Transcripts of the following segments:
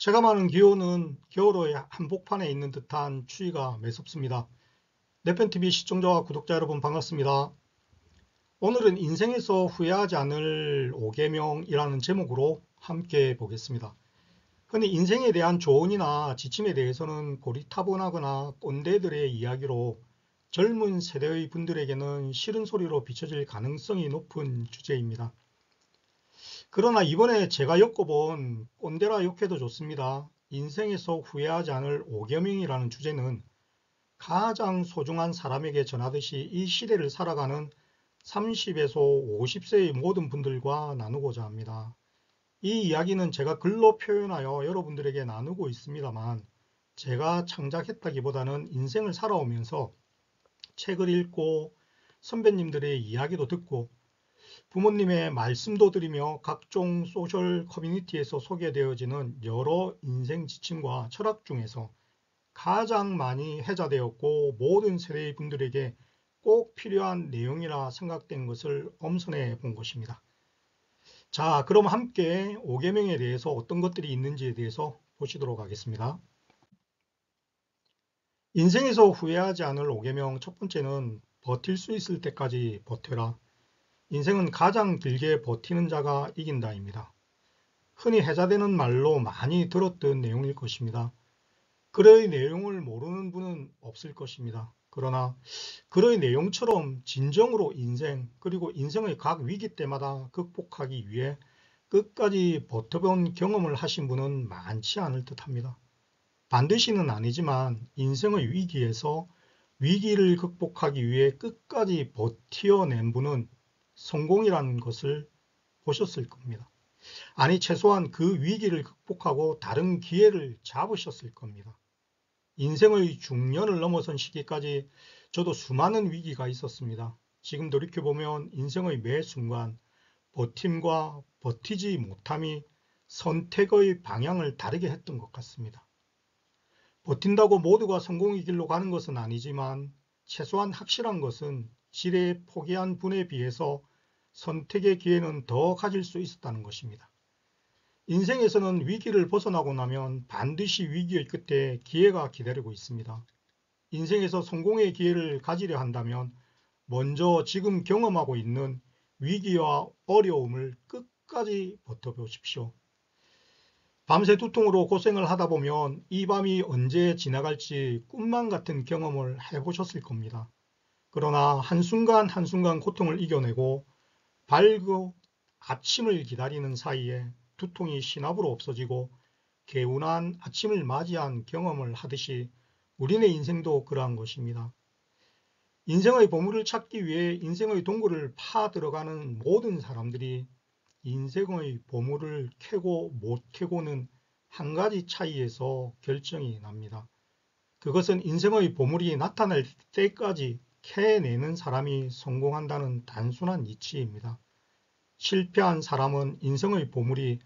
체감하는 기온은 겨울의 한복판에 있는 듯한 추위가 매섭습니다. 내편TV 시청자와 구독자 여러분 반갑습니다. 오늘은 인생에서 후회하지 않을 5계명이라는 제목으로 함께 보겠습니다. 흔히 인생에 대한 조언이나 지침에 대해서는 고리타분하거나 꼰대들의 이야기로 젊은 세대의 분들에게는 싫은 소리로 비춰질 가능성이 높은 주제입니다. 그러나 이번에 제가 엮어본 꼰대라 욕해도 좋습니다. 인생에서 후회하지 않을 5계명이라는 주제는 가장 소중한 사람에게 전하듯이 이 시대를 살아가는 30에서 50세의 모든 분들과 나누고자 합니다. 이 이야기는 제가 글로 표현하여 여러분들에게 나누고 있습니다만 제가 창작했다기보다는 인생을 살아오면서 책을 읽고 선배님들의 이야기도 듣고 부모님의 말씀도 드리며 각종 소셜 커뮤니티에서 소개되어지는 여러 인생 지침과 철학 중에서 가장 많이 회자되었고 모든 세대의 분들에게 꼭 필요한 내용이라 생각된 것을 엄선해 본 것입니다. 자, 그럼 함께 5계명에 대해서 어떤 것들이 있는지에 대해서 보시도록 하겠습니다. 인생에서 후회하지 않을 5계명 첫 번째는 버틸 수 있을 때까지 버텨라. 인생은 가장 길게 버티는 자가 이긴다입니다. 흔히 회자되는 말로 많이 들었던 내용일 것입니다. 글의 내용을 모르는 분은 없을 것입니다. 그러나 글의 내용처럼 진정으로 인생 그리고 인생의 각 위기 때마다 극복하기 위해 끝까지 버텨본 경험을 하신 분은 많지 않을 듯합니다. 반드시는 아니지만 인생의 위기에서 위기를 극복하기 위해 끝까지 버텨낸 분은 성공이라는 것을 보셨을 겁니다. 아니 최소한 그 위기를 극복하고 다른 기회를 잡으셨을 겁니다. 인생의 중년을 넘어선 시기까지 저도 수많은 위기가 있었습니다. 지금 돌이켜보면 인생의 매 순간 버팀과 버티지 못함이 선택의 방향을 다르게 했던 것 같습니다. 버틴다고 모두가 성공의 길로 가는 것은 아니지만 최소한 확실한 것은 지레 포기한 분에 비해서 선택의 기회는 더 가질 수 있었다는 것입니다. 인생에서는 위기를 벗어나고 나면 반드시 위기의 끝에 기회가 기다리고 있습니다. 인생에서 성공의 기회를 가지려 한다면 먼저 지금 경험하고 있는 위기와 어려움을 끝까지 버텨보십시오. 밤새 두통으로 고생을 하다 보면 이 밤이 언제 지나갈지 꿈만 같은 경험을 해보셨을 겁니다. 그러나 한순간 한순간 고통을 이겨내고 밝고 아침을 기다리는 사이에 두통이 신압으로 없어지고 개운한 아침을 맞이한 경험을 하듯이 우리네 인생도 그러한 것입니다. 인생의 보물을 찾기 위해 인생의 동굴을 파 들어가는 모든 사람들이 인생의 보물을 캐고 못 캐고는 한 가지 차이에서 결정이 납니다. 그것은 인생의 보물이 나타날 때까지 캐내는 사람이 성공한다는 단순한 이치입니다. 실패한 사람은 인생의 보물이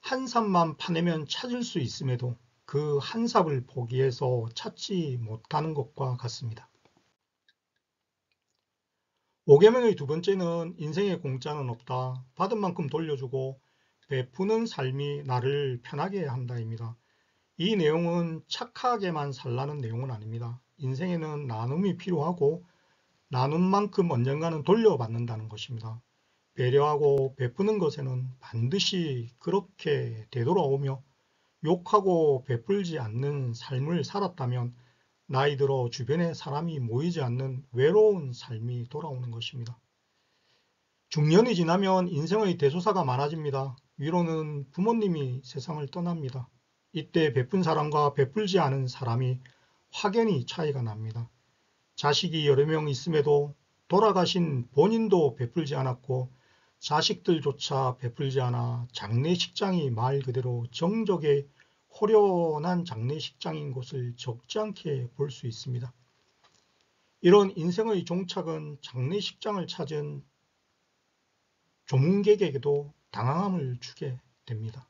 한 삽만 파내면 찾을 수 있음에도 그 한 삽을 포기해서 찾지 못하는 것과 같습니다. 5계명의 두 번째는 인생에 공짜는 없다. 받은 만큼 돌려주고 베푸는 삶이 나를 편하게 한다입니다. 이 내용은 착하게만 살라는 내용은 아닙니다. 인생에는 나눔이 필요하고 나눈 만큼 언젠가는 돌려받는다는 것입니다. 배려하고 베푸는 것에는 반드시 그렇게 되돌아오며 욕하고 베풀지 않는 삶을 살았다면 나이 들어 주변에 사람이 모이지 않는 외로운 삶이 돌아오는 것입니다. 중년이 지나면 인생의 대소사가 많아집니다. 위로는 부모님이 세상을 떠납니다. 이때 베푼 사람과 베풀지 않은 사람이 확연히 차이가 납니다. 자식이 여러 명 있음에도 돌아가신 본인도 베풀지 않았고 자식들조차 베풀지 않아 장례식장이 말 그대로 정적의 호련한 장례식장인 것을 적지 않게 볼 수 있습니다. 이런 인생의 종착은 장례식장을 찾은 조문객에게도 당황함을 주게 됩니다.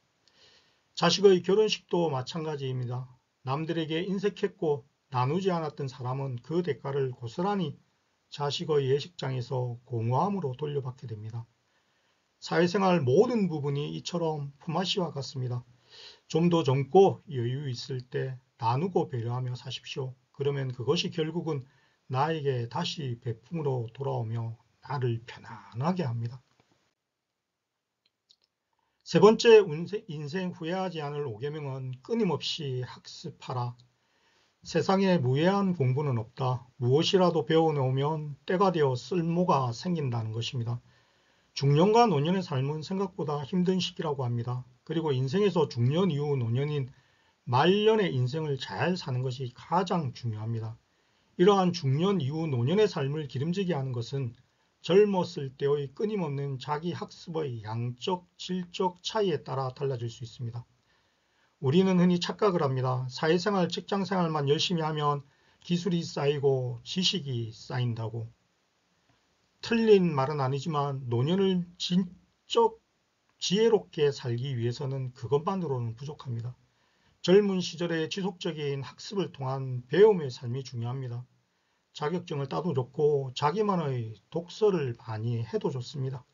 자식의 결혼식도 마찬가지입니다. 남들에게 인색했고 나누지 않았던 사람은 그 대가를 고스란히 자식의 예식장에서 공허함으로 돌려받게 됩니다. 사회생활 모든 부분이 이처럼 품앗이와 같습니다. 좀 더 젊고 여유 있을 때 나누고 배려하며 사십시오. 그러면 그것이 결국은 나에게 다시 베품으로 돌아오며 나를 편안하게 합니다. 세 번째 인생 후회하지 않을 5계명은 끊임없이 학습하라. 세상에 무해한 공부는 없다. 무엇이라도 배워놓으면 때가 되어 쓸모가 생긴다는 것입니다. 중년과 노년의 삶은 생각보다 힘든 시기라고 합니다. 그리고 인생에서 중년 이후 노년인 말년의 인생을 잘 사는 것이 가장 중요합니다. 이러한 중년 이후 노년의 삶을 기름지게 하는 것은 젊었을 때의 끊임없는 자기 학습의 양적, 질적 차이에 따라 달라질 수 있습니다. 우리는 흔히 착각을 합니다. 사회생활, 직장생활만 열심히 하면 기술이 쌓이고 지식이 쌓인다고. 틀린 말은 아니지만 노년을 진적 지혜롭게 살기 위해서는 그것만으로는 부족합니다. 젊은 시절에 지속적인 학습을 통한 배움의 삶이 중요합니다. 자격증을 따도 좋고 자기만의 독서를 많이 해도 좋습니다.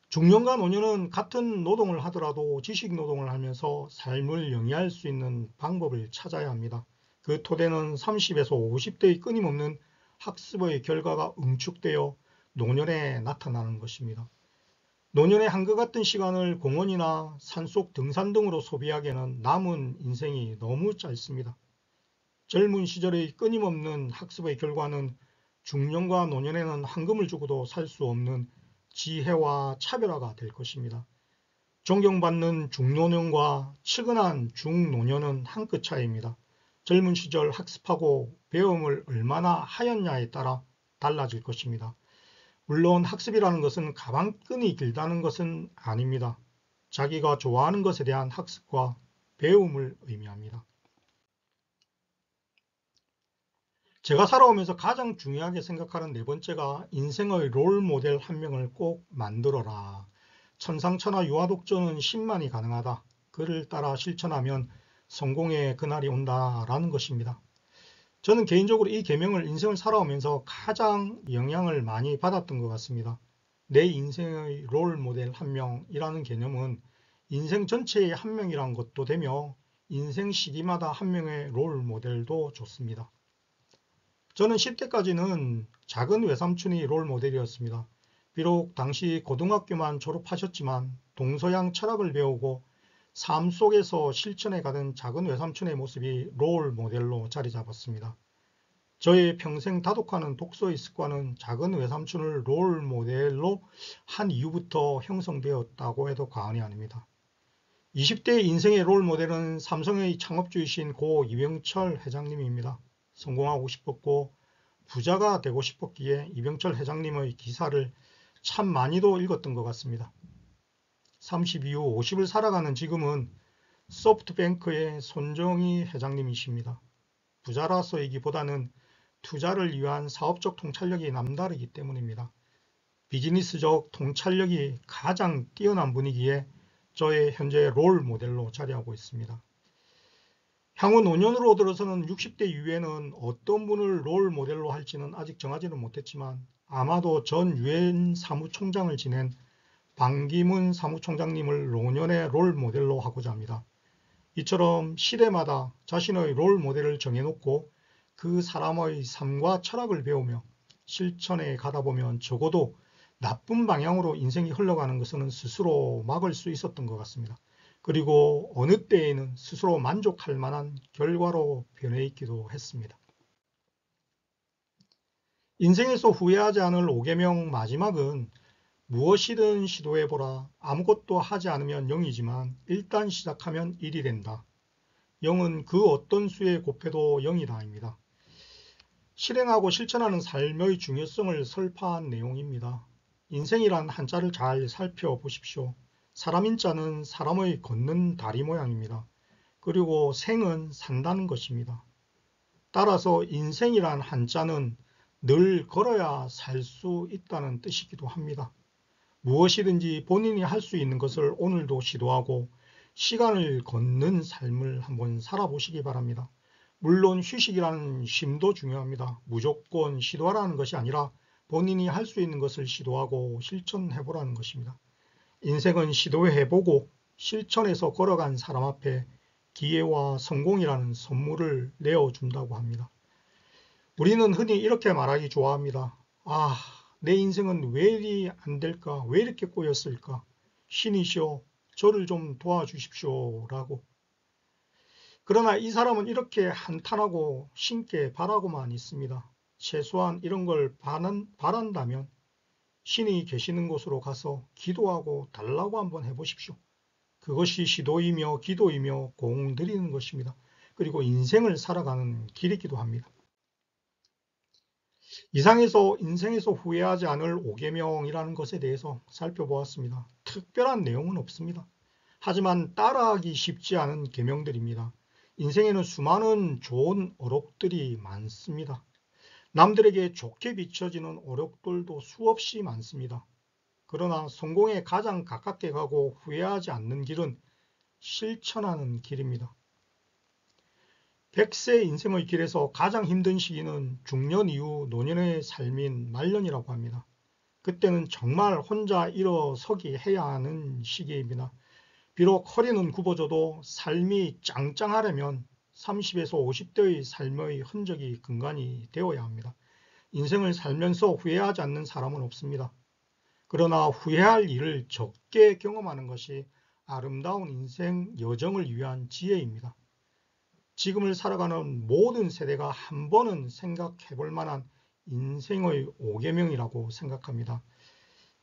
중년과 노년은 같은 노동을 하더라도 지식 노동을 하면서 삶을 영위할 수 있는 방법을 찾아야 합니다. 그 토대는 30에서 50대의 끊임없는 학습의 결과가 응축되어 노년에 나타나는 것입니다. 노년의 한것 같은 시간을 공원이나 산속 등산 등으로 소비하기에는 남은 인생이 너무 짧습니다. 젊은 시절의 끊임없는 학습의 결과는 중년과 노년에는 황금을 주고도 살 수 없는 지혜와 차별화가 될 것입니다. 존경받는 중노년과 측은한 중노년은 한 끗 차이입니다. 젊은 시절 학습하고 배움을 얼마나 하였냐에 따라 달라질 것입니다. 물론 학습이라는 것은 가방끈이 길다는 것은 아닙니다. 자기가 좋아하는 것에 대한 학습과 배움을 의미합니다. 제가 살아오면서 가장 중요하게 생각하는 네 번째가 인생의 롤 모델 한 명을 꼭 만들어라. 천상천하 유아독전은 10만이 가능하다. 그를 따라 실천하면 성공의 그날이 온다라는 것입니다. 저는 개인적으로 이 계명을 인생을 살아오면서 가장 영향을 많이 받았던 것 같습니다. 내 인생의 롤 모델 한 명이라는 개념은 인생 전체의 한 명이란 것도 되며 인생 시기마다 한 명의 롤 모델도 좋습니다. 저는 10대까지는 작은 외삼촌이 롤 모델이었습니다. 비록 당시 고등학교만 졸업하셨지만 동서양 철학을 배우고 삶 속에서 실천해 가던 작은 외삼촌의 모습이 롤 모델로 자리 잡았습니다. 저의 평생 다독하는 독서의 습관은 작은 외삼촌을 롤 모델로 한 이후부터 형성되었다고 해도 과언이 아닙니다. 20대 인생의 롤 모델은 삼성의 창업주이신 고 이병철 회장님입니다. 성공하고 싶었고 부자가 되고 싶었기에 이병철 회장님의 기사를 참 많이도 읽었던 것 같습니다. 30 이후 50을 살아가는 지금은 소프트뱅크의 손정희 회장님이십니다. 부자라서이기보다는 투자를 위한 사업적 통찰력이 남다르기 때문입니다. 비즈니스적 통찰력이 가장 뛰어난 분이기에 저의 현재 롤 모델로 자리하고 있습니다. 향후 5년으로 들어서는 60대 이후에는 어떤 분을 롤 모델로 할지는 아직 정하지는 못했지만 아마도 전 유엔 사무총장을 지낸 반기문 사무총장님을 노년의 롤 모델로 하고자 합니다. 이처럼 시대마다 자신의 롤 모델을 정해놓고 그 사람의 삶과 철학을 배우며 실천해 가다 보면 적어도 나쁜 방향으로 인생이 흘러가는 것은 스스로 막을 수 있었던 것 같습니다. 그리고 어느 때에는 스스로 만족할 만한 결과로 변해 있기도 했습니다. 인생에서 후회하지 않을 5계명 마지막은 무엇이든 시도해보라. 아무것도 하지 않으면 0이지만 일단 시작하면 1이 된다. 0은 그 어떤 수에 곱해도 0이다입니다. 실행하고 실천하는 삶의 중요성을 설파한 내용입니다. 인생이란 한자를 잘 살펴보십시오. 사람인자는 사람의 걷는 다리 모양입니다. 그리고 생은 산다는 것입니다. 따라서 인생이란 한자는 늘 걸어야 살 수 있다는 뜻이기도 합니다. 무엇이든지 본인이 할 수 있는 것을 오늘도 시도하고 시간을 걷는 삶을 한번 살아보시기 바랍니다. 물론 휴식이라는 쉼도 중요합니다. 무조건 시도하라는 것이 아니라 본인이 할 수 있는 것을 시도하고 실천해보라는 것입니다. 인생은 시도해보고 실천해서 걸어간 사람 앞에 기회와 성공이라는 선물을 내어준다고 합니다. 우리는 흔히 이렇게 말하기 좋아합니다. 아, 내 인생은 왜 이리 안 될까? 왜 이렇게 꼬였을까? 신이시여, 저를 좀 도와주십시오. 라고. 그러나 이 사람은 이렇게 한탄하고 신께 바라고만 있습니다. 최소한 이런 걸 바란다면 신이 계시는 곳으로 가서 기도하고 달라고 한번 해보십시오. 그것이 시도이며 기도이며 공들이는 것입니다. 그리고 인생을 살아가는 길이기도 합니다. 이상에서 인생에서 후회하지 않을 5계명이라는 것에 대해서 살펴보았습니다. 특별한 내용은 없습니다. 하지만 따라하기 쉽지 않은 계명들입니다. 인생에는 수많은 좋은 어록들이 많습니다. 남들에게 좋게 비춰지는 어록들도 수없이 많습니다. 그러나 성공에 가장 가깝게 가고 후회하지 않는 길은 실천하는 길입니다. 100세 인생의 길에서 가장 힘든 시기는 중년 이후 노년의 삶인 말년이라고 합니다. 그때는 정말 혼자 일어서기 해야 하는 시기입니다. 비록 허리는 굽어져도 삶이 짱짱하려면 30에서 50대의 삶의 흔적이 근간이 되어야 합니다. 인생을 살면서 후회하지 않는 사람은 없습니다. 그러나 후회할 일을 적게 경험하는 것이 아름다운 인생 여정을 위한 지혜입니다. 지금을 살아가는 모든 세대가 한 번은 생각해 볼 만한 인생의 5계명이라고 생각합니다.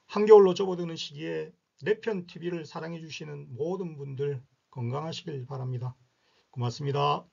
한겨울로 접어드는 시기에 내편 TV를 사랑해 주시는 모든 분들 건강하시길 바랍니다. 고맙습니다.